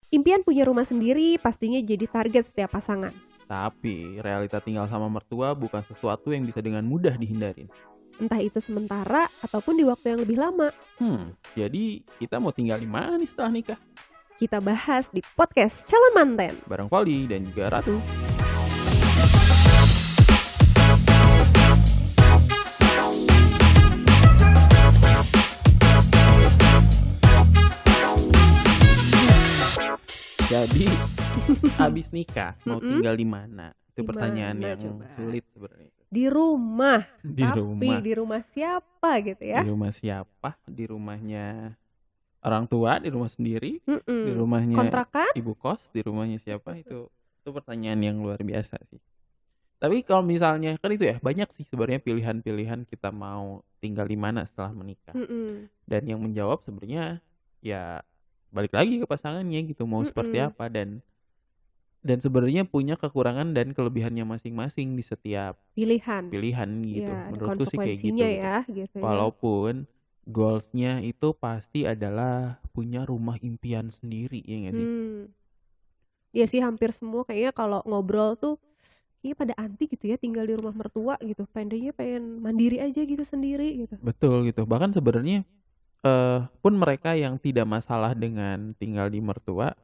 Impian punya rumah sendiri pastinya jadi target setiap pasangan. Tapi realita tinggal sama mertua bukan sesuatu yang bisa dengan mudah dihindarin. Entah itu sementara ataupun di waktu yang lebih lama. Jadi kita mau tinggal di mana nih setelah nikah? Kita bahas di podcast Calon Manten. Bareng Valdi dan juga Ratu. Jadi abis nikah mau tinggal di mana? Itu pertanyaan yang sulit sebenarnya. Di rumah. Tapi di rumah siapa gitu ya? Di rumah siapa? Di rumahnya orang tua, di rumah sendiri, di rumahnya kontrakan, ibu kos, di rumahnya siapa? Itu pertanyaan yang luar biasa sih. Tapi kalau misalnya kan itu ya banyak sih sebenarnya pilihan-pilihan kita mau tinggal di mana setelah menikah. Dan yang menjawab sebenarnya ya balik lagi ke pasangannya gitu, mau seperti apa, dan sebenarnya punya kekurangan dan kelebihannya masing-masing di setiap pilihan gitu. Ya, menurutku sih kayak gitu. Ya, gitu. Walaupun goalsnya itu pasti adalah punya rumah impian sendiri, ya nggak sih? Ya sih, hampir semua kayaknya kalau ngobrol tuh kayaknya pada anti gitu ya tinggal di rumah mertua gitu, pengen mandiri aja gitu sendiri gitu. Betul gitu. Bahkan sebenarnya pun mereka yang tidak masalah dengan tinggal di mertua,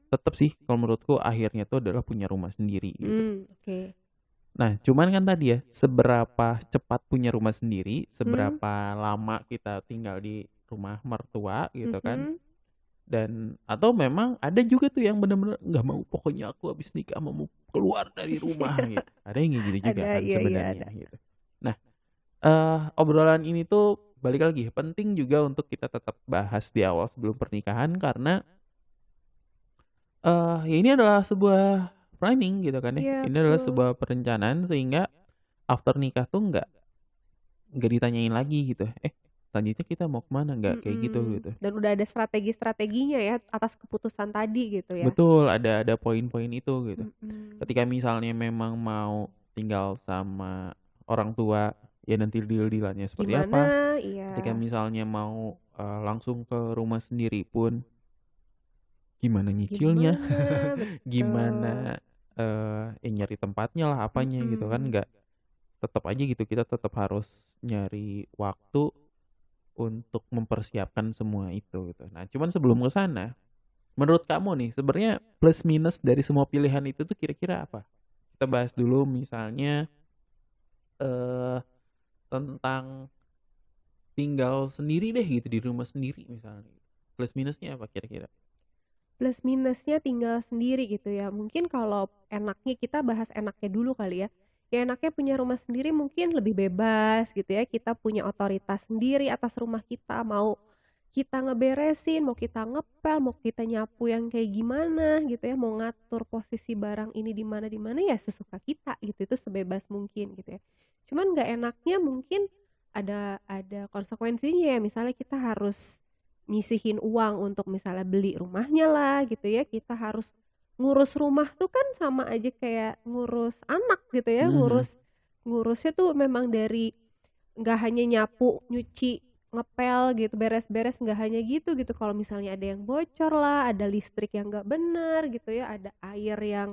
tetap sih kalau menurutku akhirnya tuh adalah punya rumah sendiri gitu. Nah, cuman kan tadi ya, seberapa cepat punya rumah sendiri, seberapa lama kita tinggal di rumah mertua gitu kan. Dan atau memang ada juga tuh yang benar-benar nggak mau, pokoknya aku habis nikah mau keluar dari rumah gitu. Ada yang gitu juga kan sebenarnya gitu. Nah, obrolan ini tuh balik lagi penting juga untuk kita tetap bahas di awal sebelum pernikahan, karena ya ini adalah sebuah planning gitu kan ya. Ini adalah sebuah perencanaan sehingga after nikah tuh nggak ditanyain lagi gitu. Selanjutnya kita mau kemana, nggak kayak gitu. Dan udah ada strategi-strateginya ya atas keputusan tadi gitu ya. Betul, ada poin-poin itu gitu. Ketika misalnya memang mau tinggal sama orang tua, ya nanti deal-dealannya seperti gimana, apa. Iya. Ketika misalnya mau langsung ke rumah sendiri pun gimana nyicilnya, gimana nyari tempatnya lah, apanya gitu kan. Nggak, tetap aja gitu kita tetap harus nyari waktu untuk mempersiapkan semua itu gitu. Nah, cuman sebelum ke sana, menurut kamu nih sebenarnya plus minus dari semua pilihan itu tuh kira-kira apa? Kita bahas dulu misalnya tentang tinggal sendiri deh gitu, di rumah sendiri misalnya. Plus minusnya apa kira-kira? Plus minusnya tinggal sendiri gitu ya. Mungkin kalau enaknya kita bahas enaknya dulu kali ya. Ya enaknya punya rumah sendiri mungkin lebih bebas gitu ya. Kita punya otoritas sendiri atas rumah kita. Mau kita ngeberesin, mau kita ngepel, mau kita nyapu yang kayak gimana gitu ya. Mau ngatur posisi barang ini di mana ya sesuka kita gitu. Itu sebebas mungkin gitu ya. Cuman nggak enaknya mungkin ada konsekuensinya ya. Misalnya kita harus nyisihin uang untuk misalnya beli rumahnya lah gitu ya. Kita harus ngurus rumah tuh kan sama aja kayak ngurus anak gitu ya. Ngurusnya tuh memang dari nggak hanya nyapu, nyuci, ngepel gitu, beres-beres, nggak hanya gitu. Kalau misalnya ada yang bocor lah, ada listrik yang nggak benar gitu ya, ada air yang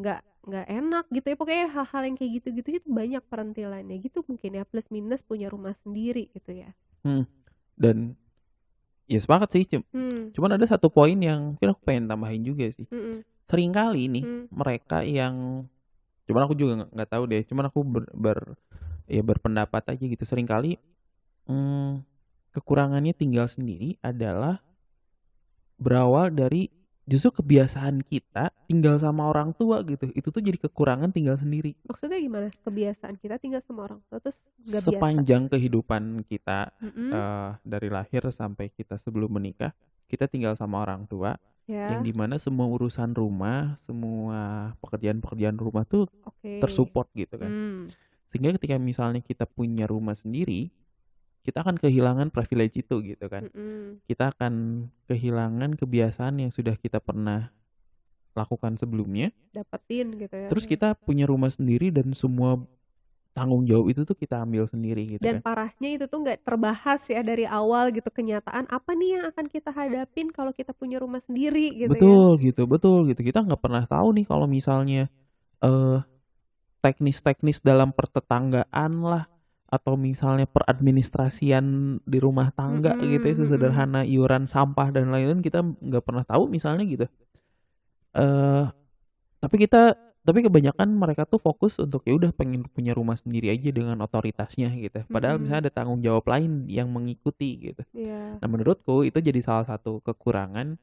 nggak enak gitu ya. Pokoknya hal-hal yang kayak gitu-gitu itu banyak perintilannya gitu mungkin ya. Plus minus punya rumah sendiri gitu ya. Dan ya sepakat sih, cuman ada satu poin yang mungkin aku pengen tambahin juga sih. Seringkali nih mereka yang, cuman aku juga nggak tahu deh, cuman aku berpendapat aja gitu, seringkali kekurangannya tinggal sendiri adalah berawal dari justru kebiasaan kita tinggal sama orang tua gitu. Itu tuh jadi kekurangan tinggal sendiri. Maksudnya gimana? Kebiasaan kita tinggal sama orang tua terus gak biasa? Sepanjang kehidupan kita, dari lahir sampai kita sebelum menikah, kita tinggal sama orang tua, yang dimana semua urusan rumah, semua pekerjaan rumah tuh tersupport gitu kan. Sehingga ketika misalnya kita punya rumah sendiri, kita akan kehilangan privilege itu gitu kan. Kita akan kehilangan kebiasaan yang sudah kita pernah lakukan sebelumnya, dapetin gitu ya. Terus kita punya rumah sendiri dan semua tanggung jawab itu tuh kita ambil sendiri gitu Dan kan. parahnya itu tuh nggak terbahas ya dari awal gitu, kenyataan apa nih yang akan kita hadapin kalau kita punya rumah sendiri gitu kan. Betul gitu. Kita nggak pernah tahu nih kalau misalnya teknis-teknis dalam pertetanggaan lah, atau misalnya peradministrasian di rumah tangga gitu ya, sesederhana iuran sampah dan lain-lain, kita nggak pernah tahu misalnya gitu. Tapi kebanyakan mereka tuh fokus untuk ya udah pengen punya rumah sendiri aja dengan otoritasnya gitu. Padahal misalnya ada tanggung jawab lain yang mengikuti gitu. Nah menurutku itu jadi salah satu kekurangan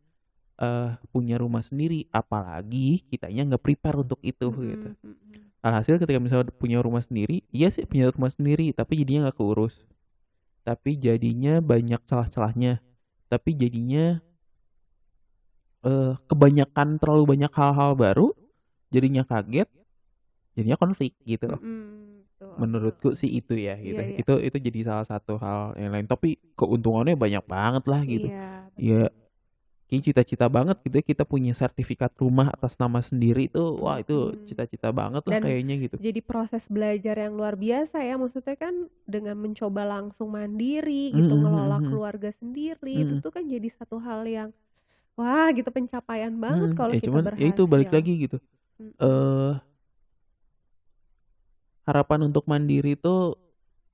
punya rumah sendiri, apalagi kitanya nggak prepare untuk itu gitu. Alhasil ketika misalnya punya rumah sendiri, iya sih punya rumah sendiri, tapi jadinya nggak keurus. Tapi jadinya banyak celah-celahnya. Tapi jadinya kebanyakan, terlalu banyak hal-hal baru, jadinya kaget, jadinya konflik gitu loh. Menurutku sih itu ya gitu. Itu jadi salah satu hal yang lain. Tapi keuntungannya banyak banget lah gitu. Iya. Kayak cita-cita banget gitu ya, kita punya sertifikat rumah atas nama sendiri tuh, wah itu cita-cita banget lah kayaknya gitu. Jadi proses belajar yang luar biasa ya, maksudnya kan dengan mencoba langsung mandiri gitu, ngelola keluarga sendiri, itu tuh kan jadi satu hal yang wah gitu, pencapaian banget kalau kita cuman berhasil. Ya itu balik lagi gitu. Harapan untuk mandiri tuh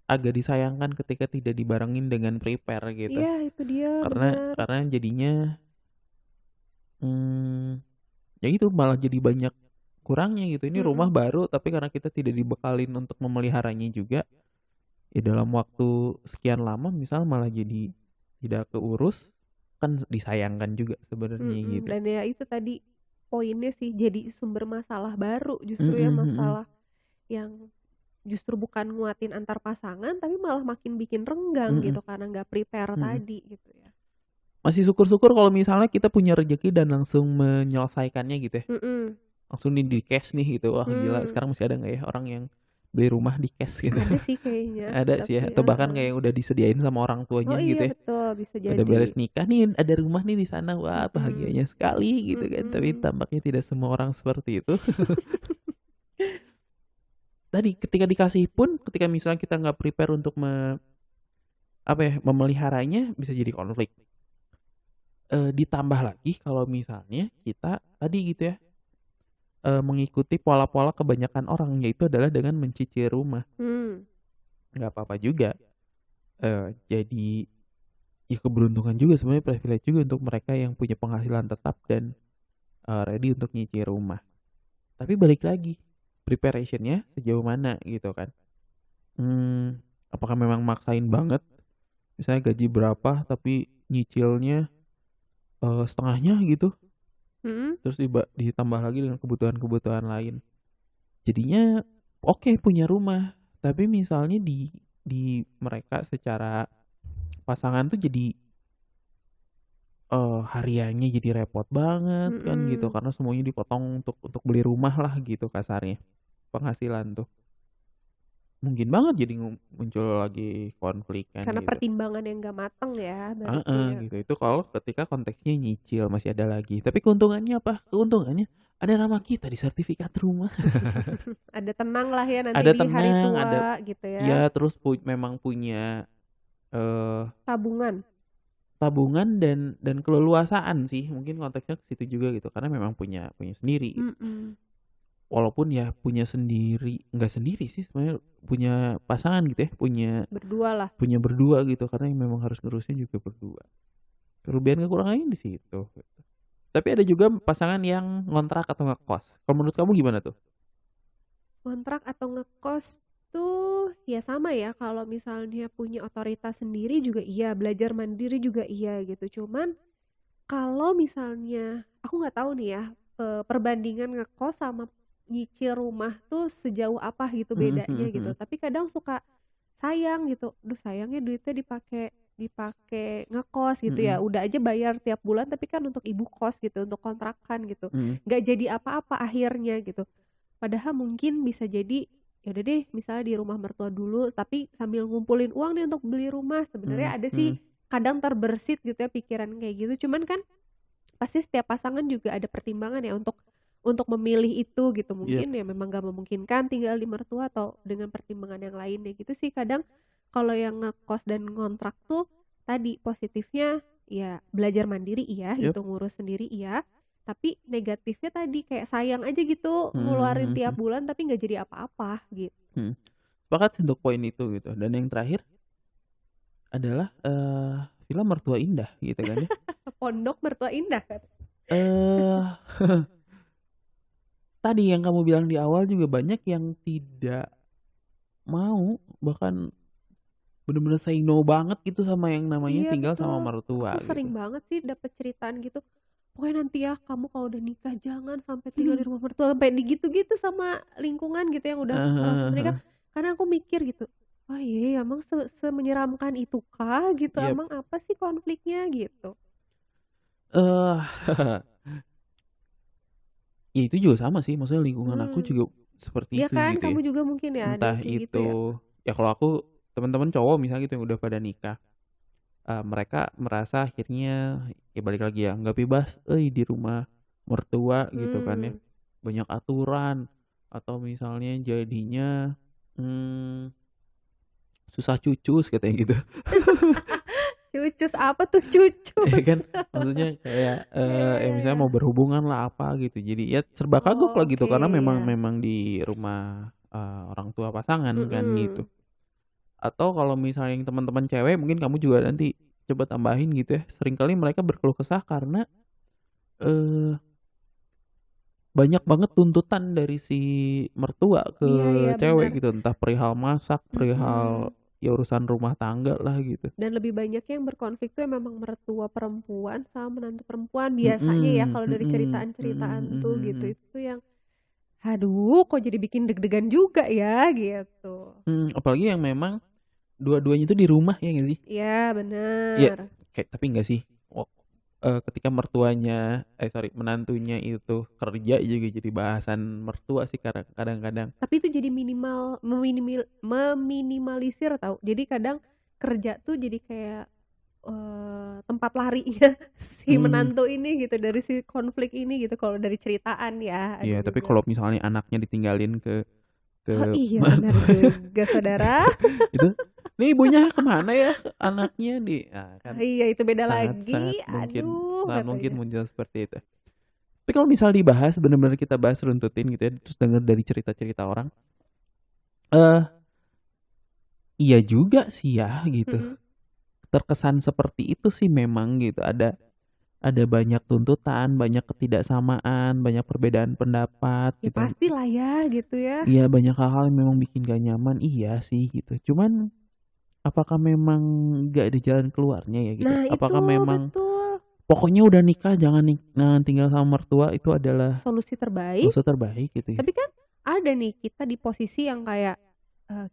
agak disayangkan ketika tidak dibarengin dengan prepare gitu. Iya itu dia. Karena jadinya ya itu malah jadi banyak kurangnya gitu. Ini rumah baru tapi karena kita tidak dibekalin untuk memeliharanya juga, ya dalam waktu sekian lama misal malah jadi tidak keurus, kan disayangkan juga sebenarnya gitu. Dan ya itu tadi poinnya sih, jadi sumber masalah baru justru ya, masalah yang justru bukan nguatin antar pasangan tapi malah makin bikin renggang gitu karena nggak prepare tadi gitu ya. Masih syukur-syukur kalau misalnya kita punya rezeki dan langsung menyelesaikannya gitu ya. Langsung di cash nih gitu. Wah gila, sekarang masih ada nggak ya orang yang beli rumah di cash gitu? Ada sih kayaknya. Ada sih ya, atau bahkan kayak yang udah disediain sama orang tuanya gitu ya. Betul, bisa jadi. Udah beres nikah nih, ada rumah nih di sana, wah bahagianya sekali gitu kan. Tapi tampaknya tidak semua orang seperti itu. Tadi ketika dikasih pun, ketika misalnya kita nggak prepare untuk memeliharanya, bisa jadi konflik. Ditambah lagi kalau misalnya kita tadi gitu ya, mengikuti pola-pola kebanyakan orang, yaitu adalah dengan mencicil rumah. Nggak apa-apa juga. Jadi ya keberuntungan juga sebenarnya, privilege juga untuk mereka yang punya penghasilan tetap dan ready untuk nyicil rumah. Tapi balik lagi, preparationnya sejauh mana gitu kan. Apakah memang maksain banget, misalnya gaji berapa tapi nyicilnya setengahnya gitu, terus ditambah lagi dengan kebutuhan-kebutuhan lain. Jadinya oke punya rumah, tapi misalnya di mereka secara pasangan tuh jadi hariannya jadi repot banget kan gitu, karena semuanya dipotong untuk beli rumah lah gitu kasarnya, penghasilan tuh. Mungkin banget jadi muncul lagi konflik kan karena gitu. Pertimbangan yang gak matang ya. Gitu. Itu kalau ketika konteksnya nyicil masih ada lagi. Tapi keuntungannya apa? Keuntungannya ada nama kita di sertifikat rumah. Ada tenang lah ya nanti ada di hari tua gitu ya. Ya terus memang punya tabungan dan keleluasaan sih. Mungkin konteksnya ke situ juga gitu, karena memang punya sendiri gitu. Walaupun ya punya sendiri, enggak sendiri sih sebenarnya, punya pasangan gitu ya, punya berdua gitu, karena memang harus ngurusnya juga berdua. Kelebihan kekurangannya di situ. Tapi ada juga pasangan yang ngontrak atau ngekos. Kalau menurut kamu gimana tuh? Ngontrak atau ngekos tuh ya sama ya, kalau misalnya punya otoritas sendiri juga iya, belajar mandiri juga iya gitu. Cuman kalau misalnya aku nggak tahu nih ya, perbandingan ngekos sama nyicil rumah tuh sejauh apa gitu bedanya gitu. Tapi kadang suka sayang gitu, duh sayangnya duitnya dipakai ngekos gitu ya, udah aja bayar tiap bulan tapi kan untuk ibu kos gitu, untuk kontrakan gitu, nggak jadi apa-apa akhirnya gitu. Padahal mungkin bisa jadi ya udah deh misalnya di rumah mertua dulu tapi sambil ngumpulin uang nih untuk beli rumah. Sebenarnya ada sih kadang terbersit gitu ya pikiran kayak gitu, cuman kan pasti setiap pasangan juga ada pertimbangan ya untuk untuk memilih itu gitu. Yep. Mungkin ya memang gak memungkinkan tinggal di mertua atau dengan pertimbangan yang lainnya gitu sih. Kadang kalau yang ngekos dan ngontrak tuh tadi positifnya ya belajar mandiri iya Yep. gitu, ngurus sendiri iya. Tapi negatifnya tadi kayak sayang aja gitu ngeluarin tiap bulan tapi gak jadi apa-apa gitu. Sepakat untuk poin itu gitu. Dan yang terakhir adalah film Mertua Indah gitu kan ya. Pondok Mertua Indah kan. Tadi yang kamu bilang di awal juga banyak yang tidak mau, bahkan bener-bener say no banget gitu sama yang namanya tinggal betul. sama mertua. Aku sering banget sih dapet ceritaan gitu. Pokoknya nanti ya kamu kalau udah nikah jangan sampai tinggal di rumah mertua, sampai digitu-gitu sama lingkungan gitu yang udah proses menikah. Karena aku mikir gitu, oh iya emang semenyeramkan itu kah gitu, emang apa sih konfliknya gitu. Ya itu juga sama sih, maksudnya lingkungan aku juga seperti itu kan, gitu kamu ya. juga mungkin ya Entah ada itu gitu ya kalau aku teman-teman cowok misalnya gitu yang udah pada nikah, mereka merasa akhirnya ya balik lagi ya nggak bebas di rumah mertua gitu kan ya, banyak aturan atau misalnya jadinya susah cucus katanya gitu. Cucus apa tuh cucus? Ya kan maksudnya kayak ya misalnya mau berhubungan lah apa gitu, jadi ya serba kagok lah gitu karena memang di rumah orang tua pasangan kan gitu. Atau kalau misalnya yang teman-teman cewek mungkin kamu juga nanti coba tambahin gitu ya, seringkali mereka berkeluh kesah karena banyak banget tuntutan dari si mertua ke cewek gitu, entah perihal masak, perihal ya urusan rumah tangga lah gitu. Dan lebih banyak yang berkonflik tuh memang mertua perempuan sama menantu perempuan biasanya ya kalau dari ceritaan-ceritaan tuh gitu. Itu yang aduh kok jadi bikin deg-degan juga ya gitu. Apalagi yang memang dua-duanya itu di rumah ya nggak sih? Iya benar. Iya, kayak tapi nggak sih. Ketika menantunya itu kerja juga jadi bahasan mertua sih kadang-kadang. Tapi itu jadi meminimalisir tau. Jadi kadang kerja tuh jadi kayak tempat larinya si menantu ini gitu dari si konflik ini gitu kalau dari ceritaan ya. Iya, tapi kalau misalnya anaknya ditinggalin ke iya benar juga saudara. Itu nih ibunya kemana ya anaknya kan iya itu beda lagi. Sangat mungkin muncul seperti itu. Tapi kalau misal dibahas benar-benar kita bahas runtutin gitu ya, terus dengar dari cerita-cerita orang, iya juga sih ya gitu. Terkesan seperti itu sih memang gitu, ada banyak tuntutan, banyak ketidaksamaan, banyak perbedaan pendapat ya, gitu. Pastilah ya gitu ya. Iya banyak hal-hal yang memang bikin gak nyaman, iya sih gitu. Cuman apakah memang gak ada jalan keluarnya ya gitu? Nah, apakah itu, memang betul. Pokoknya udah nikah jangan tinggal sama mertua itu adalah solusi terbaik gitu ya? Tapi kan ada nih kita di posisi yang kayak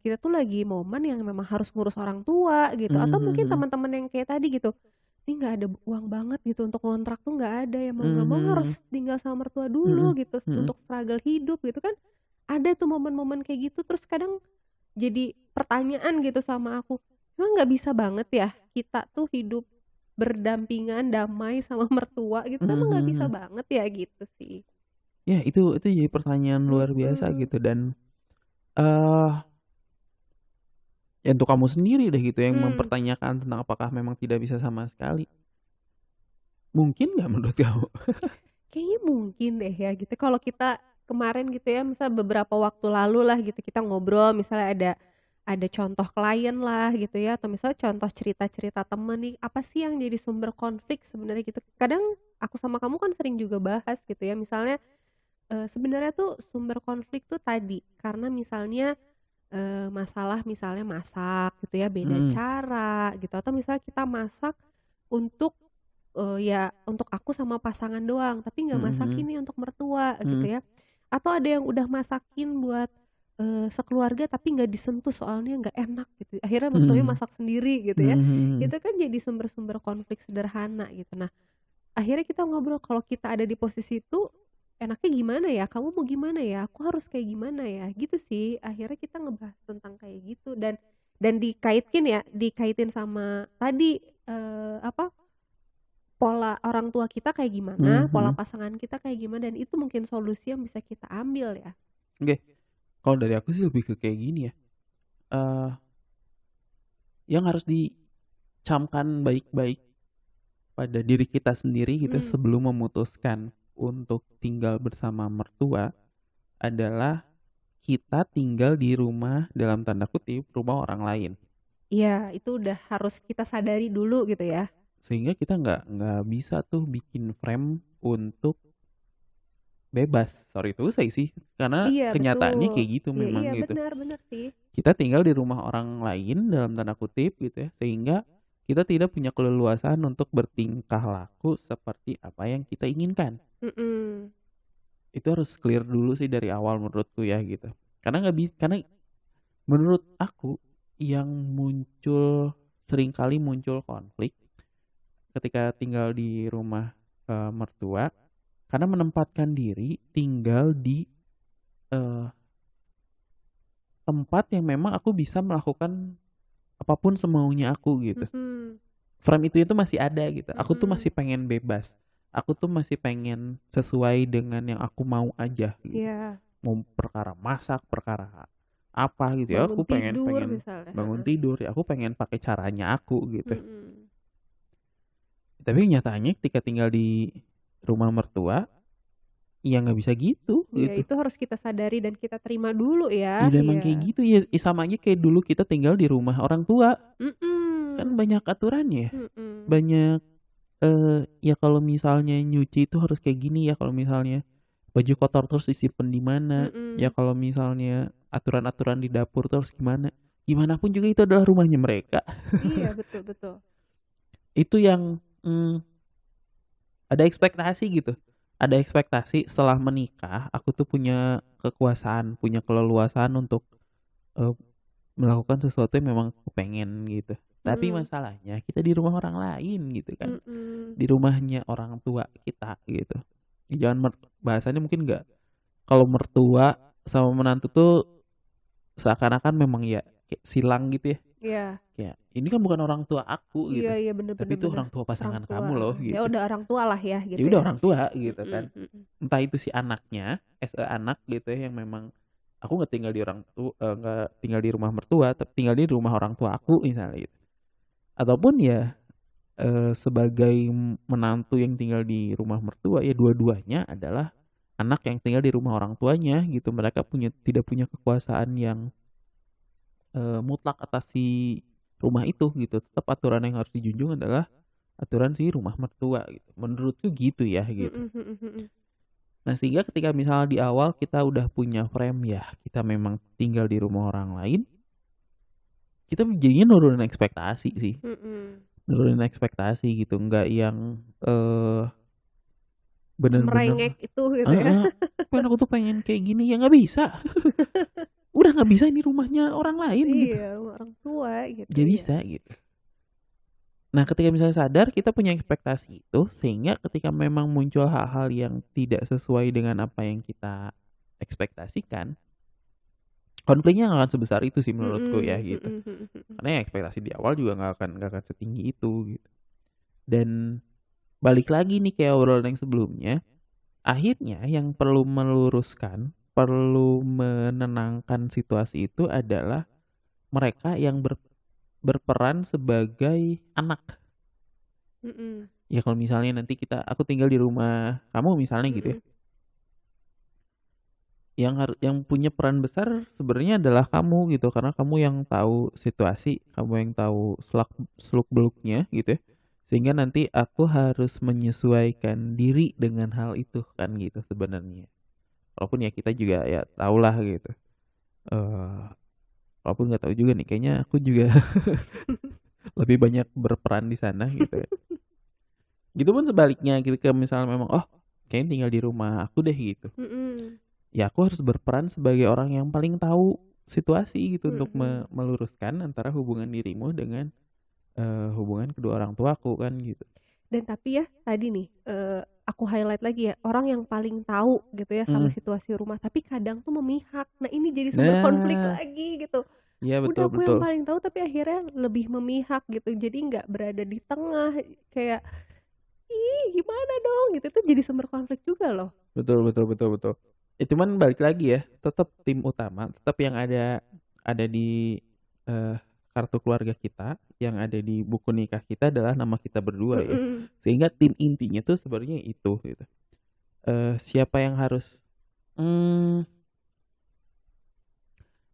kita tuh lagi momen yang memang harus ngurus orang tua gitu, atau mungkin teman-teman yang kayak tadi gitu, ini nggak ada uang banget gitu untuk kontrak tuh nggak ada ya, mau nggak mau harus tinggal sama mertua dulu gitu untuk struggle hidup gitu kan. Ada tuh momen-momen kayak gitu, terus kadang jadi pertanyaan gitu sama aku, emang nggak bisa banget ya kita tuh hidup berdampingan damai sama mertua gitu, emang nggak bisa banget ya gitu sih. Ya itu jadi pertanyaan luar biasa gitu. Dan ya untuk kamu sendiri deh gitu yang mempertanyakan tentang apakah memang tidak bisa sama sekali. Mungkin nggak menurut kamu? Kayaknya mungkin deh ya gitu. Kalau kita kemarin gitu ya, misal beberapa waktu lalu lah gitu kita ngobrol, misalnya ada contoh klien lah gitu ya, atau misalnya contoh cerita-cerita temen nih, apa sih yang jadi sumber konflik sebenarnya gitu. Kadang aku sama kamu kan sering juga bahas gitu ya, misalnya sebenarnya tuh sumber konflik tuh tadi karena misalnya masalah misalnya masak gitu ya, beda cara gitu, atau misalnya kita masak untuk ya untuk aku sama pasangan doang, tapi nggak masakin nih untuk mertua gitu ya, atau ada yang udah masakin buat sekeluarga tapi nggak disentuh soalnya nggak enak gitu, akhirnya mertuanya masak sendiri gitu ya. Itu kan jadi sumber-sumber konflik sederhana gitu. Nah akhirnya kita ngobrol, kalau kita ada di posisi itu enaknya gimana ya, kamu mau gimana ya, aku harus kayak gimana ya gitu sih. Akhirnya kita ngebahas tentang kayak gitu dan dikaitin sama tadi pola orang tua kita kayak gimana, pola pasangan kita kayak gimana, dan itu mungkin solusi yang bisa kita ambil ya. Oke, kalau dari aku sih lebih ke kayak gini ya. Yang harus dicamkan baik-baik pada diri kita sendiri gitu sebelum memutuskan untuk tinggal bersama mertua adalah kita tinggal di rumah, dalam tanda kutip, rumah orang lain. Iya, itu udah harus kita sadari dulu gitu ya. Sehingga kita nggak bisa tuh bikin frame untuk bebas. Sorry tuh saya sih, karena kenyataannya kayak gitu memang iya, gitu. Benar sih. Kita tinggal di rumah orang lain dalam tanda kutip gitu ya, sehingga kita tidak punya keleluasaan untuk bertingkah laku seperti apa yang kita inginkan. Itu harus clear dulu sih dari awal menurutku ya gitu. Karena nggak bisa, karena menurut aku yang seringkali muncul konflik ketika tinggal di rumah mertua karena menempatkan diri tinggal di tempat yang memang aku bisa melakukan apapun semaunya aku gitu. Frame itu masih ada gitu. Aku tuh masih pengen bebas. Aku tuh masih pengen sesuai dengan yang aku mau aja gitu. Mau perkara masak, perkara apa gitu ya. Aku pengen bangun tidur ya. Aku pengen pakai caranya aku gitu. Tapi nyatanya ketika tinggal di rumah mertua ya nggak bisa gitu. Iya, itu harus kita sadari dan kita terima dulu ya. Iya memang kayak gitu ya. Sama aja kayak dulu kita tinggal di rumah orang tua. Kan banyak aturannya. Banyak ya kalau misalnya nyuci itu harus kayak gini ya, kalau misalnya baju kotor terus disimpan di mana, ya kalau misalnya aturan-aturan di dapur terus gimana pun juga itu adalah rumahnya mereka. Iya betul. Itu yang ada ekspektasi gitu, ada ekspektasi setelah menikah aku tuh punya kekuasaan, punya keleluasaan untuk melakukan sesuatu yang memang aku pengen gitu. Tapi masalahnya kita di rumah orang lain gitu kan. Di rumahnya orang tua kita gitu. Jangan bahasanya mungkin enggak. Kalau mertua sama menantu tuh seakan-akan memang ya kayak silang gitu ya. Iya. Kayak ini kan bukan orang tua aku gitu. Iya bener. Tapi itu orang tua pasangan kamu loh gitu. Ya udah orang tua lah ya gitu. Ya udah orang tua gitu kan. Entah itu si anaknya, anak gitu ya, yang memang aku nggak tinggal di nggak tinggal di rumah mertua, tapi tinggal di rumah orang tua aku misalnya gitu. Ataupun ya sebagai menantu yang tinggal di rumah mertua, ya dua-duanya adalah anak yang tinggal di rumah orang tuanya gitu. Mereka tidak punya kekuasaan yang mutlak atas si rumah itu gitu. Tetap aturan yang harus dijunjung adalah aturan si rumah mertua gitu. Menurutku gitu ya gitu. Nah sehingga ketika misalnya di awal kita udah punya frame ya kita memang tinggal di rumah orang lain, kita jadinya nurunin ekspektasi sih. Nurunin ekspektasi gitu, nggak yang bener-bener merengek itu gitu ya. Kan aku tuh pengen kayak gini, ya nggak bisa. Udah nggak bisa, ini rumahnya orang lain gitu. Iya, rumah orang tua gitu. Gak bisa gitu. Nah ketika misalnya sadar kita punya ekspektasi itu, sehingga ketika memang muncul hal-hal yang tidak sesuai dengan apa yang kita ekspektasikan, konfliknya nggak akan sebesar itu sih menurutku ya gitu. Karena ekspektasi di awal juga nggak akan setinggi itu gitu. Dan balik lagi nih kayak obrolan yang sebelumnya, akhirnya yang perlu meluruskan, perlu menenangkan situasi itu adalah mereka yang berperan sebagai anak. Ya kalau misalnya nanti aku tinggal di rumah kamu misalnya gitu ya, yang punya peran besar sebenarnya adalah kamu gitu, karena kamu yang tahu situasi, kamu yang tahu seluk beluknya gitu ya, sehingga nanti aku harus menyesuaikan diri dengan hal itu kan gitu sebenarnya. Walaupun ya kita juga ya tahulah gitu, walaupun nggak tahu juga nih, kayaknya aku juga lebih banyak berperan di sana gitu ya. Gitu pun sebaliknya gitu, misalnya memang kayaknya tinggal di rumah aku deh gitu. Ya aku harus berperan sebagai orang yang paling tahu situasi gitu untuk meluruskan antara hubungan dirimu dengan hubungan kedua orang tuaku kan gitu. Dan tapi ya tadi nih aku highlight lagi ya, orang yang paling tahu gitu ya sama situasi rumah, tapi kadang tuh memihak. Nah ini jadi sumber konflik lagi gitu. Iya betul. Udah aku yang paling tahu tapi akhirnya lebih memihak gitu, jadi nggak berada di tengah. Kayak ih gimana dong gitu, tuh jadi sumber konflik juga loh. Betul. Cuman balik lagi ya, tetap tim utama, tetap yang ada di kartu keluarga kita, yang ada di buku nikah kita adalah nama kita berdua ya. Sehingga tim intinya tuh sebenarnya itu gitu. Siapa yang harus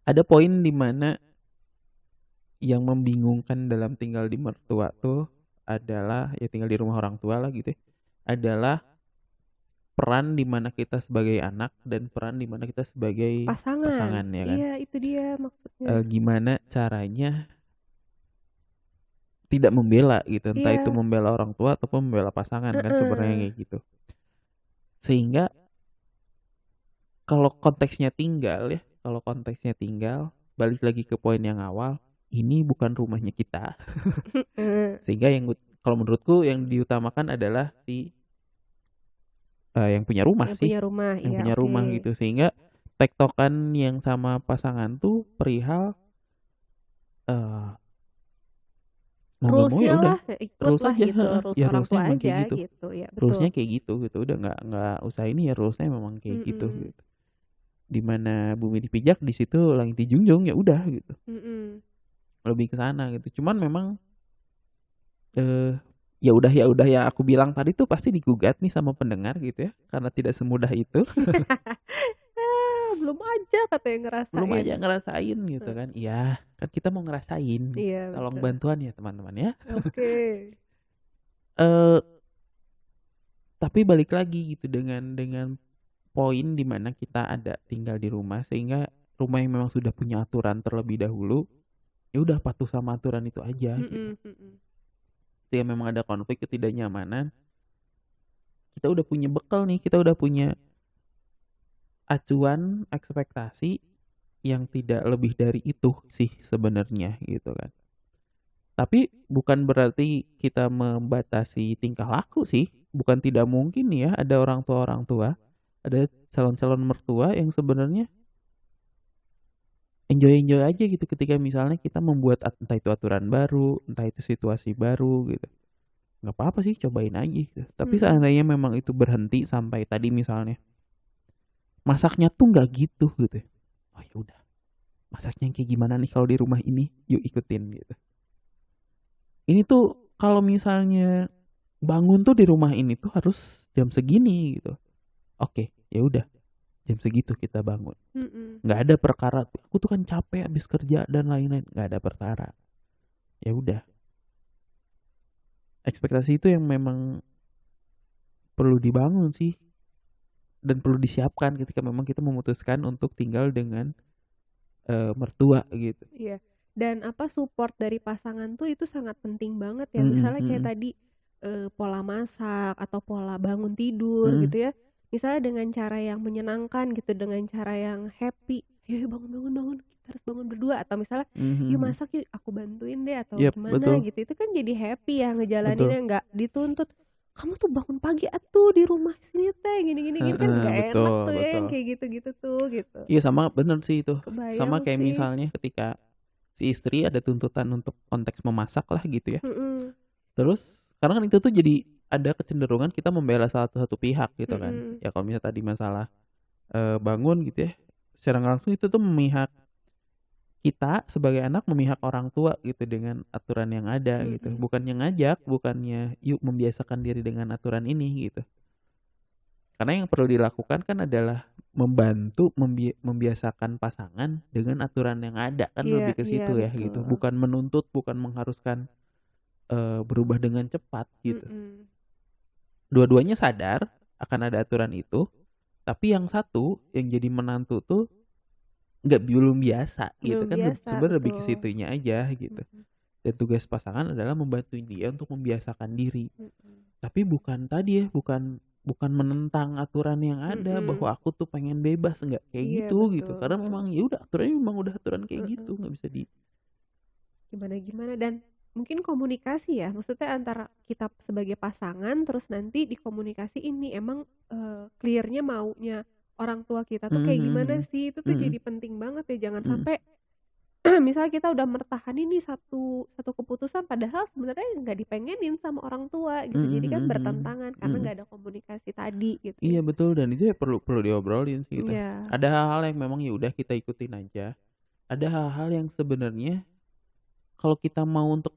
ada poin di mana yang membingungkan dalam tinggal di mertua tuh adalah ya tinggal di rumah orang tua lah gitu ya, adalah peran di mana kita sebagai anak dan peran di mana kita sebagai pasangan ya kan. Iya, itu dia maksudnya. Gimana caranya tidak membela gitu, entah itu membela orang tua ataupun membela pasangan kan sebenarnya kayak gitu. Sehingga kalau konteksnya tinggal, balik lagi ke poin yang awal, ini bukan rumahnya kita. Sehingga yang kalau menurutku yang diutamakan adalah si yang punya rumah yang sih. Punya rumah gitu. Sehingga tektokan yang sama pasangan tuh perihal rulesnya lah, ikut lah aja, gitu, rules ya orang tua rulesnya aja gitu. ya betul. Rulesnya kayak gitu, udah nggak usah ini ya, rulesnya memang kayak gitu. Dimana bumi dipijak di situ langit dijunjung, ya udah gitu. Lebih ke sana gitu. Cuman memang ya udah ya aku bilang tadi tuh pasti digugat nih sama pendengar gitu ya, karena tidak semudah itu. Belum aja ngerasain gitu kan. Iya, kan kita mau ngerasain. Iya, tolong betul. Bantuan ya teman-teman ya. Oke. Tapi balik lagi gitu dengan poin di mana kita ada tinggal di rumah, sehingga rumah yang memang sudah punya aturan terlebih dahulu, ya udah patuh sama aturan itu aja gitu. Ketika memang ada konflik ketidaknyamanan, kita udah punya bekal nih, kita udah punya acuan ekspektasi yang tidak lebih dari itu sih sebenarnya gitu kan. Tapi bukan berarti kita membatasi tingkah laku sih. Bukan tidak mungkin ya ada orang tua, ada calon-calon mertua yang sebenarnya enjoy aja gitu ketika misalnya kita membuat entah itu aturan baru, entah itu situasi baru gitu. Nggak apa-apa sih, cobain aja gitu. Tapi seandainya memang itu berhenti sampai tadi misalnya masaknya tuh nggak gitu ya. Oh ya udah, masaknya kayak gimana nih kalau di rumah ini, yuk ikutin gitu. Ini tuh kalau misalnya bangun tuh di rumah ini tuh harus jam segini gitu. Oke, ya udah jam segitu kita bangun. Nggak ada perkara aku tuh kan capek habis kerja dan lain-lain, nggak ada perkara. Ya udah. Ekspektasi itu yang memang perlu dibangun sih. Dan perlu disiapkan ketika memang kita memutuskan untuk tinggal dengan mertua gitu. Iya. Dan support dari pasangan tuh itu sangat penting banget ya. Misalnya kayak tadi pola masak atau pola bangun tidur gitu ya. Misalnya dengan cara yang menyenangkan gitu, dengan cara yang happy. Yuk bangun, kita harus bangun berdua. Atau misalnya yuk masak yuk, aku bantuin deh atau gimana betul. gitu. Itu kan jadi happy ya ngejalaninnya, nggak dituntut. Kamu tuh bangun pagi atuh di rumah sini teh gini kan nggak enak tuh ya yang kayak gitu tuh gitu. Iya sama bener sih itu. Kebayang sama kayak sih. Misalnya ketika si istri ada tuntutan untuk konteks memasak lah gitu ya. Terus karena kan itu tuh jadi ada kecenderungan kita membela salah satu pihak gitu kan. Ya kalau misalnya tadi masalah bangun gitu ya, secara langsung itu tuh memihak kita sebagai anak, memihak orang tua gitu dengan aturan yang ada gitu. Bukannya ngajak, bukannya yuk membiasakan diri dengan aturan ini gitu. Karena yang perlu dilakukan kan adalah membantu membiasakan pasangan dengan aturan yang ada kan, lebih ke situ ya gitu. Bukan menuntut, bukan mengharuskan berubah dengan cepat gitu. Dua-duanya sadar akan ada aturan itu, tapi yang satu yang jadi menantu tuh belum biasa gitu kan, sebenarnya lebih ke situnya aja gitu. Dan tugas pasangan adalah membantu dia untuk membiasakan diri. Tapi bukan tadi ya, bukan menentang aturan yang ada bahwa aku tuh pengen bebas, enggak kayak gitu gitu. Karena memang ya udah aturannya memang udah aturan kayak gitu, nggak bisa di gimana. Dan mungkin komunikasi ya, maksudnya antara kita sebagai pasangan terus nanti dikomunikasi ini emang clearnya maunya orang tua kita tuh kayak gimana sih, itu tuh jadi penting banget ya. Jangan sampai misalnya kita udah mertahanin nih satu keputusan padahal sebenarnya nggak dipengenin sama orang tua gitu. Jadi kan bertentangan karena nggak ada komunikasi tadi gitu Iya ya. betul, dan itu ya perlu diobrolin sih gitu. Iya. Ada hal-hal yang memang ya udah kita ikutin aja. Ada hal-hal yang sebenarnya kalau kita mau untuk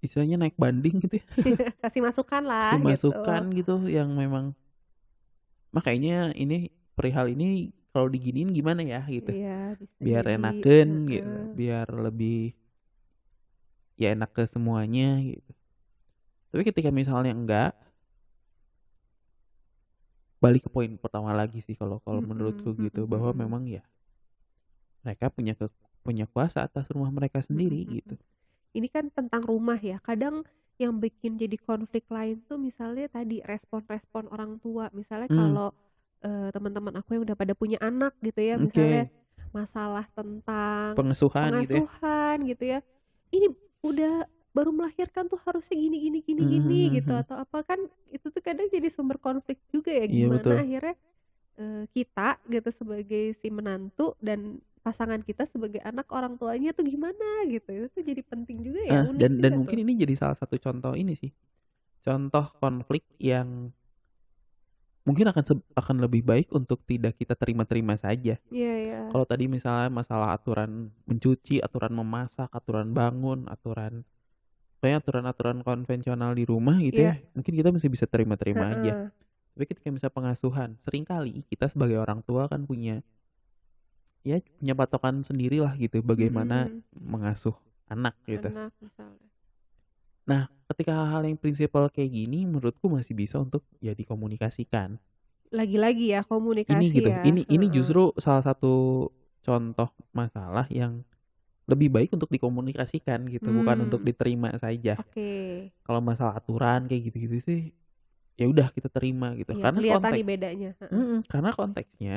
istilahnya naik banding gitu ya. Kasih masukan lah Kasih gitu. masukan gitu yang memang makanya ini perihal ini kalau diginiin gimana ya gitu. Iya, bisa Biar jadi. enaken gitu, biar lebih ya enak ke semuanya gitu. Tapi ketika misalnya enggak, balik ke poin pertama lagi sih kalau menurutku gitu, bahwa memang ya mereka punya kuasa atas rumah mereka sendiri gitu. Ini kan tentang rumah ya. Kadang yang bikin jadi konflik lain tuh misalnya tadi respon-respon orang tua. Misalnya kalau teman-teman aku yang udah pada punya anak gitu ya, misalnya masalah tentang pengasuhan gitu ya. Ini udah baru melahirkan tuh harusnya gini gitu, atau apa, kan itu tuh kadang jadi sumber konflik juga ya. Gimana akhirnya kita gitu sebagai si menantu dan pasangan kita sebagai anak orang tuanya tuh gimana gitu. Itu tuh jadi penting juga ya. Dan mungkin ini jadi salah satu contoh ini sih, contoh konflik yang mungkin akan lebih baik untuk tidak kita terima saja. Iya. Kalau tadi misalnya masalah aturan mencuci, aturan memasak, aturan bangun, aturan konvensional di rumah gitu ya, mungkin kita masih bisa terima aja. Tapi ketika misalnya pengasuhan, seringkali kita sebagai orang tua kan punya patokan sendiri lah gitu, bagaimana mengasuh anak gitu. Nah, ketika hal-hal yang prinsipal kayak gini menurutku masih bisa untuk ya dikomunikasikan. Lagi-lagi ya komunikasi ini gitu. ya. Ini justru salah satu contoh masalah yang lebih baik untuk dikomunikasikan gitu, bukan untuk diterima saja. Oke. Kalau masalah aturan kayak gitu-gitu sih ya udah kita terima gitu. Iya, karena kelihatan nih bedanya. Karena konteksnya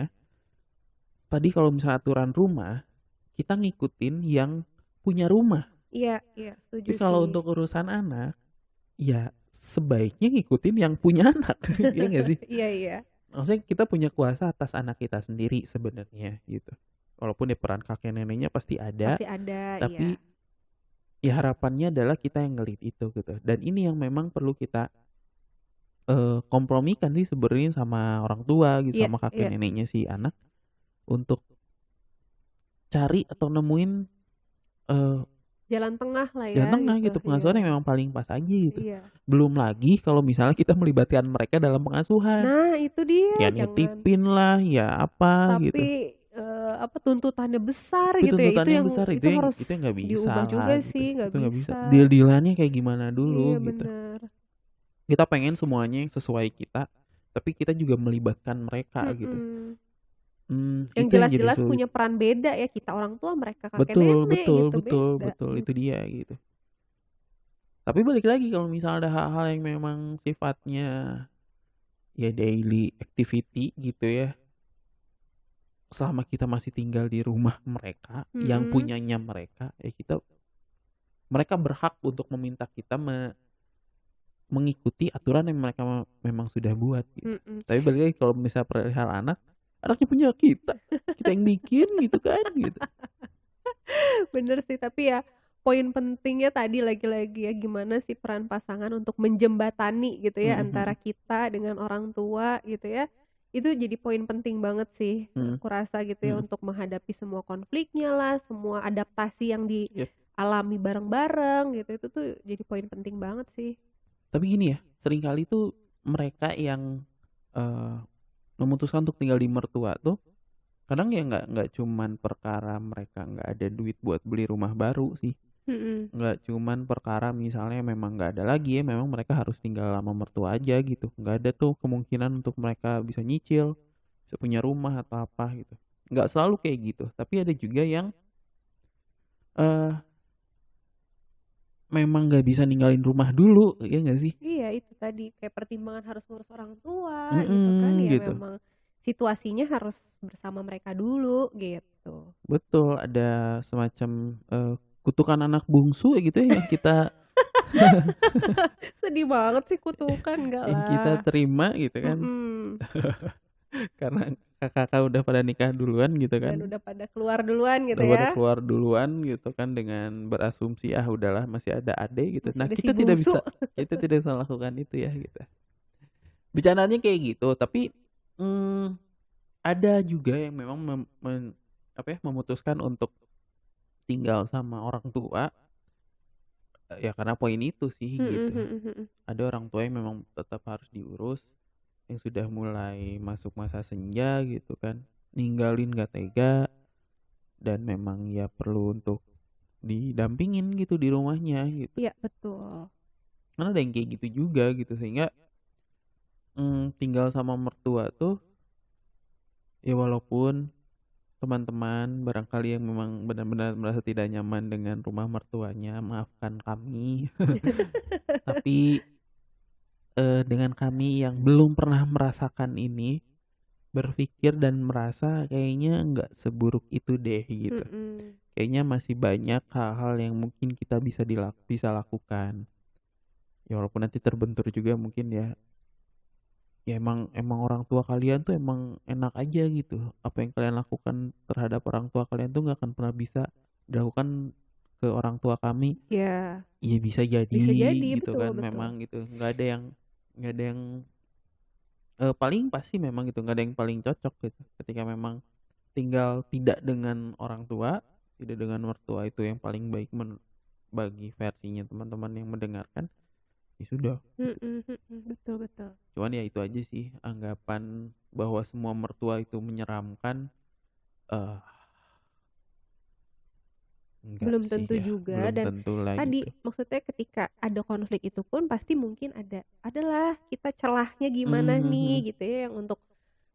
tadi kalau misalnya aturan rumah, kita ngikutin yang punya rumah. Iya, setuju. Tapi kalau untuk urusan anak, ya sebaiknya ngikutin yang punya anak. Iya nggak sih? Iya. Maksudnya kita punya kuasa atas anak kita sendiri sebenarnya gitu. Walaupun ya peran kakek neneknya pasti ada. Tapi ya harapannya adalah kita yang ngelit itu gitu. Dan ini yang memang perlu kita kompromikan sih sebenarnya sama orang tua gitu, sama kakek neneknya si anak, untuk cari atau nemuin jalan tengah lah ya. Jalan tengah gitu, pengasuhan yang memang paling pas aja gitu. Belum lagi kalau misalnya kita melibatkan mereka dalam pengasuhan. Nah, itu dia. Ya nitipin lah, ya apa gitu. Tapi tuntutannya besar gitu ya. Itu harus itu nggak bisa diubah juga gitu. sih, nggak bisa. Deal-dealannya kayak gimana dulu gitu. Bener. Kita pengen semuanya yang sesuai kita, tapi kita juga melibatkan mereka gitu. Yang jelas-jelas punya peran beda ya, kita orang tua, mereka kakek nenek gitu. Betul, itu dia gitu. Tapi balik lagi kalau misalnya ada hal-hal yang memang sifatnya ya daily activity gitu ya, selama kita masih tinggal di rumah mereka, yang punyanya mereka, ya mereka berhak untuk meminta kita mengikuti aturan yang mereka memang sudah buat gitu. Tapi balik lagi kalau misalnya perihal anaknya punya kita yang bikin gitu kan gitu. Bener sih, tapi ya poin pentingnya tadi lagi-lagi ya, gimana sih peran pasangan untuk menjembatani gitu ya antara kita dengan orang tua gitu ya. Itu jadi poin penting banget sih, aku rasa gitu ya, untuk menghadapi semua konfliknya lah, semua adaptasi yang dialami bareng-bareng gitu. Itu tuh jadi poin penting banget sih. Tapi gini ya, seringkali tuh mereka yang memutuskan untuk tinggal di mertua tuh kadang ya nggak cuman perkara mereka nggak ada duit buat beli rumah baru sih. Nggak cuman perkara misalnya memang nggak ada lagi ya, memang mereka harus tinggal sama mertua aja gitu. Nggak ada tuh kemungkinan untuk mereka bisa nyicil, bisa punya rumah atau apa gitu. Nggak selalu kayak gitu. Tapi ada juga yang memang nggak bisa ninggalin rumah dulu, ya nggak sih? Iya, itu tadi kayak pertimbangan harus ngurus orang tua gitu kan ya, gitu. Memang situasinya harus bersama mereka dulu gitu. Betul, ada semacam kutukan anak bungsu gitu ya yang kita sedih banget sih kutukan, enggak lah. Yang kita terima gitu kan. Karena kakak udah pada nikah duluan gitu kan. Dan udah pada keluar duluan gitu Udah pada ya. keluar duluan gitu kan, dengan berasumsi udahlah masih ada adik gitu. Masih Nah, ada si kita tidak bungsu. bisa kita tidak bisa lakukan itu ya gitu. Bercandanya kayak gitu, tapi ada juga yang memang memutuskan untuk tinggal sama orang tua, ya karena poin itu sih gitu. Ada orang tua yang memang tetap harus diurus, yang sudah mulai masuk masa senja gitu kan, ninggalin gak tega, dan memang ya perlu untuk didampingin gitu di rumahnya gitu. Iya betul. Karena ada yang kayak gitu juga gitu, sehingga tinggal sama mertua tuh ya walaupun teman-teman barangkali yang memang benar-benar merasa tidak nyaman dengan rumah mertuanya, maafkan kami. Tapi dengan kami yang belum pernah merasakan ini, berpikir dan merasa kayaknya nggak seburuk itu deh gitu. Kayaknya masih banyak hal-hal yang mungkin kita bisa lakukan. Ya walaupun nanti terbentur juga mungkin ya. Ya emang orang tua kalian tuh emang enak aja gitu. Apa yang kalian lakukan terhadap orang tua kalian tuh nggak akan pernah bisa dilakukan ke orang tua kami. Ya. Iya bisa jadi gitu betul, kan, betul. memang gitu. Nggak ada yang paling pasti memang gitu, nggak ada yang paling cocok gitu. Ketika memang tinggal tidak dengan orang tua, tidak dengan mertua, itu yang paling baik bagi versinya teman-teman yang mendengarkan. Ya sudah. Betul. Cuman ya itu aja sih, anggapan bahwa semua mertua itu menyeramkan, belum enggak sih tentu ya, juga. belum Dan tentu lah tadi gitu. maksudnya ketika ada konflik itu pun pasti mungkin adalah kita celahnya gimana nih gitu ya, yang untuk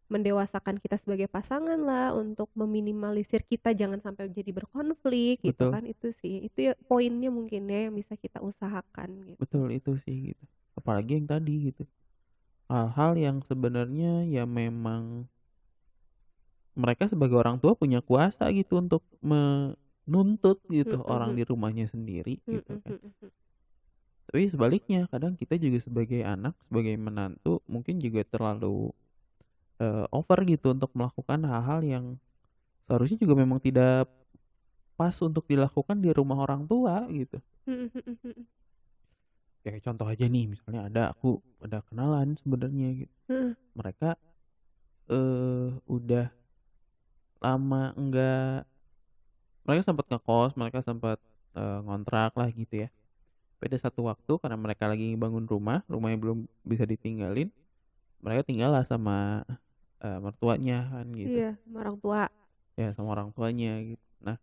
mendewasakan kita sebagai pasangan lah, untuk meminimalisir kita jangan sampai jadi berkonflik gitu Betul. kan. Itu sih, itu ya poinnya mungkin ya yang bisa kita usahakan gitu. Betul, itu sih gitu. Apalagi yang tadi gitu, hal-hal yang sebenarnya ya memang mereka sebagai orang tua punya kuasa gitu untuk menuntut gitu orang di rumahnya sendiri gitu kan. Tapi sebaliknya kadang kita juga sebagai anak, sebagai menantu mungkin juga terlalu over gitu untuk melakukan hal-hal yang seharusnya juga memang tidak pas untuk dilakukan di rumah orang tua gitu. Kayak contoh aja nih, misalnya aku ada kenalan sebenarnya gitu. Mereka udah lama mereka sempat ngekos, mereka sempat ngontrak lah gitu ya. Pada satu waktu karena mereka lagi bangun rumahnya belum bisa ditinggalin, mereka tinggal lah sama mertuanya kan gitu. Iya, sama orang tua. Ya sama orang tuanya gitu. Nah,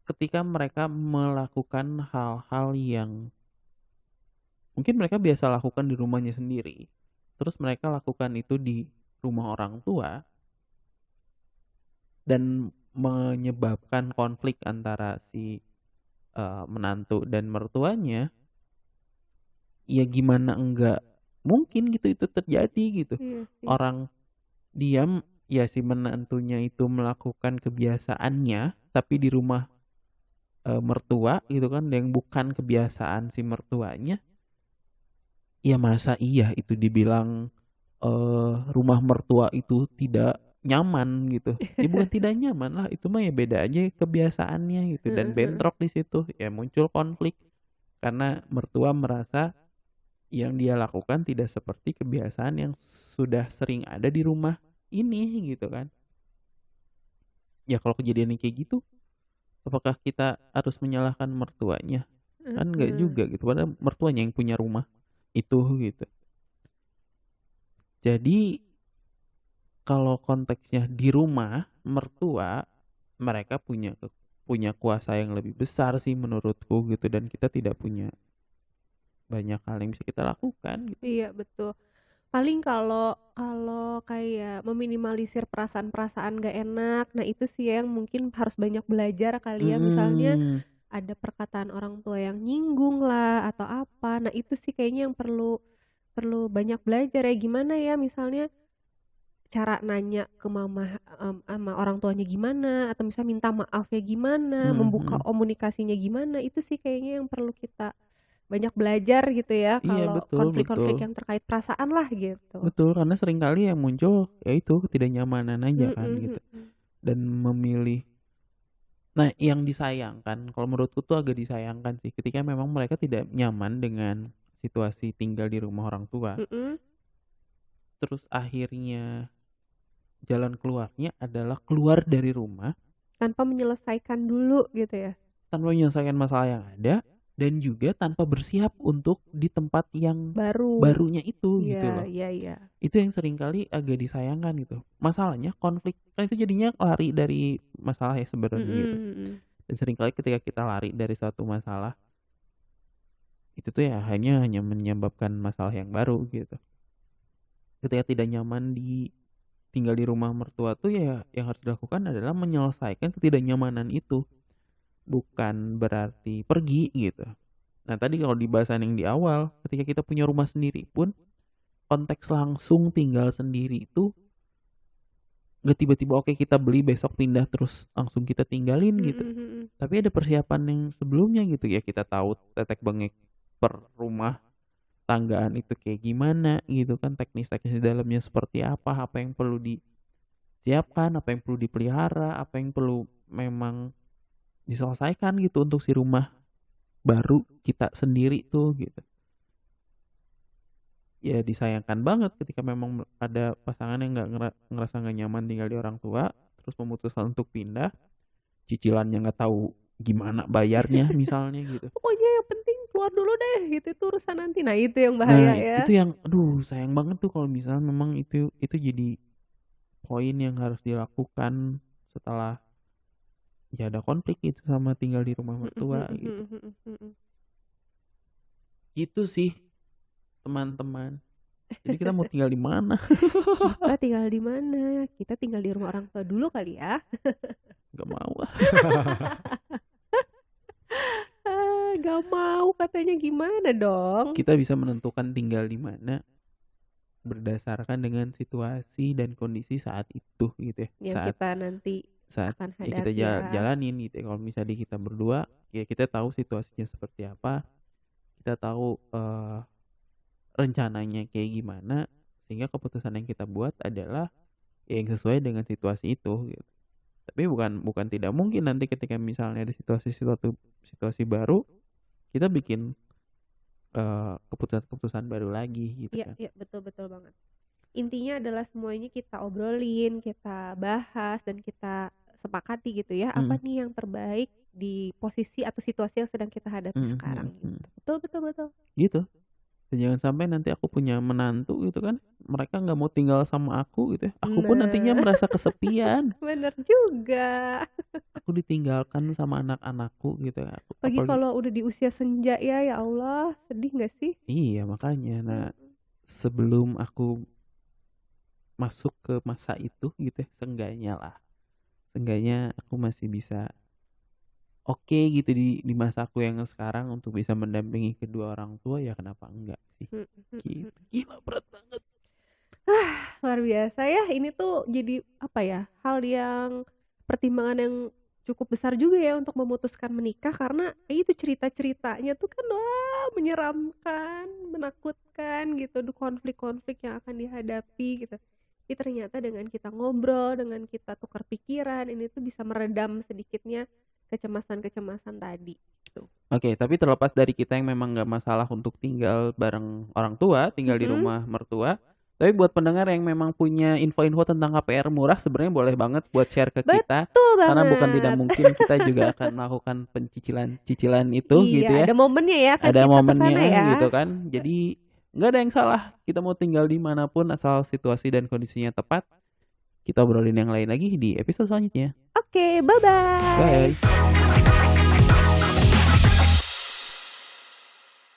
ketika mereka melakukan hal-hal yang mungkin mereka biasa lakukan di rumahnya sendiri, terus mereka lakukan itu di rumah orang tua, dan menyebabkan konflik antara si menantu dan mertuanya, ya gimana enggak mungkin gitu itu terjadi gitu. Iya sih. Orang diam ya, si menantunya itu melakukan kebiasaannya tapi di rumah mertua gitu kan, yang bukan kebiasaan si mertuanya. Ya masa iya itu dibilang rumah mertua itu tidak nyaman gitu. Ya bukan tidak nyaman lah, itu mah ya beda aja kebiasaannya gitu, dan bentrok di situ ya muncul konflik karena mertua merasa yang dia lakukan tidak seperti kebiasaan yang sudah sering ada di rumah ini gitu kan. Ya kalau kejadian kayak gitu, apakah kita harus menyalahkan mertuanya? Kan enggak juga gitu, padahal mertuanya yang punya rumah itu gitu. Jadi kalau konteksnya di rumah mertua, mereka punya kuasa yang lebih besar sih menurutku gitu, dan kita tidak punya banyak hal yang bisa kita lakukan gitu. Iya betul. Paling kalau kayak meminimalisir perasaan-perasaan gak enak, nah itu sih yang mungkin harus banyak belajar kali ya. Misalnya ada perkataan orang tua yang nyinggung lah atau apa, nah itu sih kayaknya yang perlu banyak belajar ya. Gimana ya misalnya cara nanya ke mama sama orang tuanya gimana, atau misalnya minta maafnya gimana, membuka komunikasinya gimana, itu sih kayaknya yang perlu kita banyak belajar gitu ya Iya, kalau betul, konflik-konflik betul. yang terkait perasaan lah gitu. Betul, karena seringkali yang muncul ya itu ketidaknyamanan aja kan gitu. Dan memilih. Nah, yang disayangkan kalau menurutku tuh agak disayangkan sih ketika memang mereka tidak nyaman dengan situasi tinggal di rumah orang tua. Terus akhirnya jalan keluarnya adalah keluar dari rumah tanpa menyelesaikan dulu gitu ya. Tanpa menyelesaikan masalah yang ada dan juga tanpa bersiap untuk di tempat yang barunya itu gitu loh. Iya. Itu yang seringkali agak disayangkan gitu. Masalahnya konflik kan itu jadinya lari dari masalah ya sebenarnya gitu. Dan seringkali ketika kita lari dari suatu masalah itu tuh ya hanya menyebabkan masalah yang baru gitu. Ketika tidak nyaman tinggal di rumah mertua tuh ya yang harus dilakukan adalah menyelesaikan ketidaknyamanan itu. Bukan berarti pergi gitu. Nah tadi kalau di bahasan yang di awal, ketika kita punya rumah sendiri pun konteks langsung tinggal sendiri itu gak tiba-tiba oke kita beli besok pindah terus langsung kita tinggalin gitu. Tapi ada persiapan yang sebelumnya gitu ya, kita tahu tetek bengek per rumah tanggaan itu kayak gimana gitu kan, teknis-teknis di dalamnya seperti apa yang perlu disiapkan, apa yang perlu dipelihara, apa yang perlu memang diselesaikan gitu untuk si rumah baru kita sendiri tuh gitu. Ya disayangkan banget ketika memang ada pasangan yang ngerasa nggak nyaman tinggal di orang tua, terus memutuskan untuk pindah, cicilannya nggak tahu gimana bayarnya misalnya gitu. Pokoknya yang penting keluar dulu deh gitu, itu urusan nanti. Nah itu yang bahaya ya. Itu yang aduh sayang banget tuh kalau misalnya memang itu jadi poin yang harus dilakukan setelah ya ada konflik itu sama tinggal di rumah mertua gitu. Itu sih teman-teman. Jadi kita mau tinggal di mana? Kita tinggal di mana? Kita tinggal di rumah orang tua dulu kali ya. Gak mau. Gak mau katanya, gimana dong? Kita bisa menentukan tinggal di mana berdasarkan dengan situasi dan kondisi saat itu gitu ya. Yang kita nanti akan hadapi kita jalanin gitu ya. Kalau misalnya kita berdua ya kita tahu situasinya seperti apa, kita tahu rencananya kayak gimana, sehingga keputusan yang kita buat adalah yang sesuai dengan situasi itu gitu. Tapi bukan tidak mungkin nanti ketika misalnya ada situasi baru kita bikin keputusan baru lagi gitu kan. Iya betul banget. Intinya adalah semuanya kita obrolin, kita bahas dan kita sepakati gitu ya, apa nih yang terbaik di posisi atau situasi yang sedang kita hadapi sekarang gitu. Betul. Gitu. Dan jangan sampai nanti aku punya menantu gitu kan, mereka nggak mau tinggal sama aku gitu ya. Aku pun nantinya merasa kesepian. Bener juga. Aku ditinggalkan sama anak-anakku gitu. Apalagi kalau udah di usia senja ya Allah, sedih nggak sih? Iya makanya. Nah sebelum aku masuk ke masa itu gitu ya, seenggaknya aku masih bisa oke gitu di masa aku yang sekarang untuk bisa mendampingi kedua orang tua, ya kenapa enggak sih gitu. Gila berat banget. Luar biasa ya, ini tuh jadi apa ya, hal yang pertimbangan yang cukup besar juga ya untuk memutuskan menikah, karena itu cerita-ceritanya tuh kan menyeramkan, menakutkan gitu, konflik-konflik yang akan dihadapi gitu. Tapi ternyata dengan kita ngobrol, dengan kita tukar pikiran, ini tuh bisa meredam sedikitnya kecemasan-kecemasan tadi. Oke, tapi terlepas dari kita yang memang gak masalah untuk tinggal bareng orang tua, tinggal di rumah mertua, tapi buat pendengar yang memang punya info-info tentang KPR murah, sebenarnya boleh banget buat share ke kita. Betul banget. Karena bukan tidak mungkin kita juga akan melakukan pencicilan itu gitu ya. Ada momennya ya kan, ada momennya ya. gitu kan. Jadi nggak ada yang salah, kita mau tinggal dimanapun asal situasi dan kondisinya tepat. Kita obrolin yang lain lagi di episode selanjutnya. Oke, bye-bye. Bye.